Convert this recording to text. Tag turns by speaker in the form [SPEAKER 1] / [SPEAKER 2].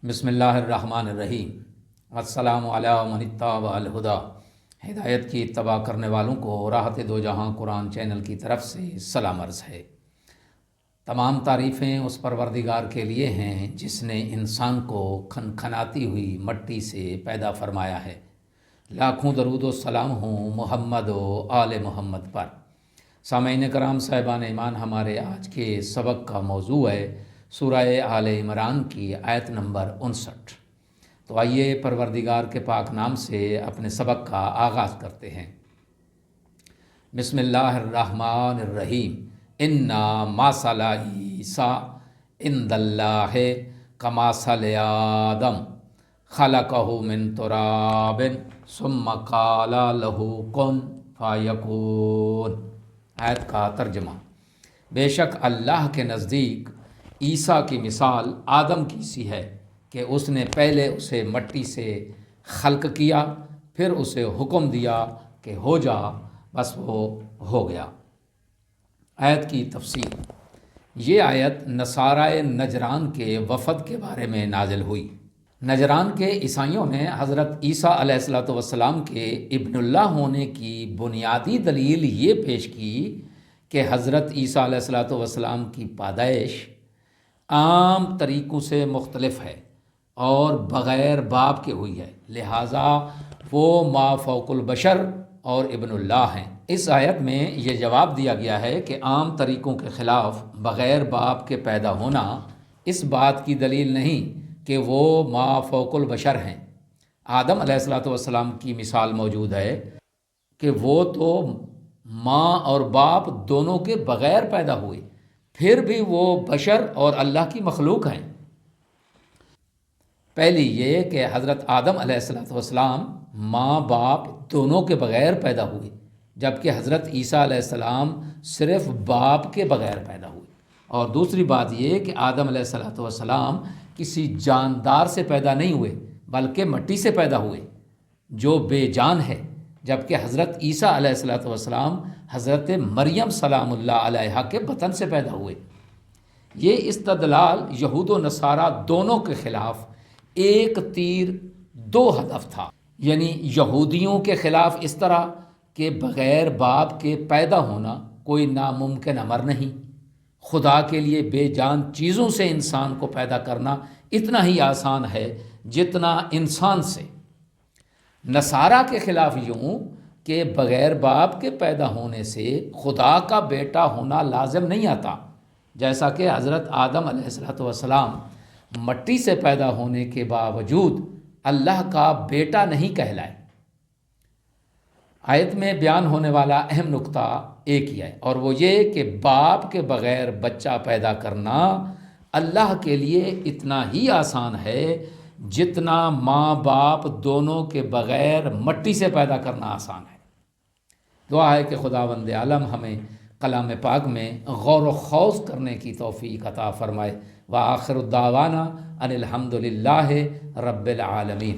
[SPEAKER 1] بسم اللہ الرحمن الرحیم۔ السلام علیکم من اتبع الہدی۔ ہدایت کی اتباع کرنے والوں کو راحت دو جہاں قرآن چینل کی طرف سے سلام عرض ہے۔ تمام تعریفیں اس پروردگار کے لیے ہیں جس نے انسان کو کھنکھناتی ہوئی مٹی سے پیدا فرمایا ہے۔ لاکھوں درود و سلام ہوں محمد و آل محمد پر۔ سامعین کرام صاحبان ایمان، ہمارے آج کے سبق کا موضوع ہے سورہ آل عمران کی آیت نمبر 59۔ تو آئیے پروردگار کے پاک نام سے اپنے سبق کا آغاز کرتے ہیں۔ بسم اللہ الرحمن الرحیم۔ انا مثل عیسیٰ عند اللہ کمثل آدم خلقہ من تراب ثم قال له کن فیکون۔ آیت کا ترجمہ: بے شک اللہ کے نزدیک عیسیٰ کی مثال آدم کی سی ہے کہ اس نے پہلے اسے مٹی سے خلق کیا، پھر اسے حکم دیا کہ ہو جا، بس وہ ہو گیا۔ آیت کی تفسیر: یہ آیت نصارۂ نجران کے وفد کے بارے میں نازل ہوئی۔ نجران کے عیسائیوں نے حضرت عیسیٰ علیہ السلام کے ابن اللہ ہونے کی بنیادی دلیل یہ پیش کی کہ حضرت عیسیٰ علیہ السلام کی پیدائش عام طریقوں سے مختلف ہے اور بغیر باپ کے ہوئی ہے، لہٰذا وہ ما فوق البشر اور ابن اللہ ہیں۔ اس آیت میں یہ جواب دیا گیا ہے کہ عام طریقوں کے خلاف بغیر باپ کے پیدا ہونا اس بات کی دلیل نہیں کہ وہ ما فوق البشر ہیں۔ آدم علیہ السلام کی مثال موجود ہے کہ وہ تو ماں اور باپ دونوں کے بغیر پیدا ہوئے، پھر بھی وہ بشر اور اللہ کی مخلوق ہیں۔ پہلی یہ کہ حضرت آدم علیہ السلام ماں باپ دونوں کے بغیر پیدا ہوئے، جبکہ حضرت عیسیٰ علیہ السلام صرف باپ کے بغیر پیدا ہوئے۔ اور دوسری بات یہ کہ آدم علیہ السلام کسی جاندار سے پیدا نہیں ہوئے بلکہ مٹی سے پیدا ہوئے جو بے جان ہے، جبکہ حضرت عیسیٰ علیہ السلام حضرت مریم سلام اللہ علیہا کے بطن سے پیدا ہوئے۔ یہ استدلال یہود و نصارہ دونوں کے خلاف ایک تیر دو ہدف تھا، یعنی یہودیوں کے خلاف اس طرح کہ بغیر باپ کے پیدا ہونا کوئی ناممکن امر نہیں، خدا کے لیے بے جان چیزوں سے انسان کو پیدا کرنا اتنا ہی آسان ہے جتنا انسان سے۔ نصارہ کے خلاف یوں کہ بغیر باپ کے پیدا ہونے سے خدا کا بیٹا ہونا لازم نہیں آتا، جیسا کہ حضرت آدم علیہ السلام مٹی سے پیدا ہونے کے باوجود اللہ کا بیٹا نہیں کہلائے۔ آیت میں بیان ہونے والا اہم نقطہ ایک ہی ہے، اور وہ یہ کہ باپ کے بغیر بچہ پیدا کرنا اللہ کے لیے اتنا ہی آسان ہے جتنا ماں باپ دونوں کے بغیر مٹی سے پیدا کرنا آسان ہے۔ دعا ہے کہ خداوند عالم ہمیں کلام پاک میں غور و خوض کرنے کی توفیق عطا فرمائے۔ وآخر الدعوانا ان الحمد للہ رب العالمین۔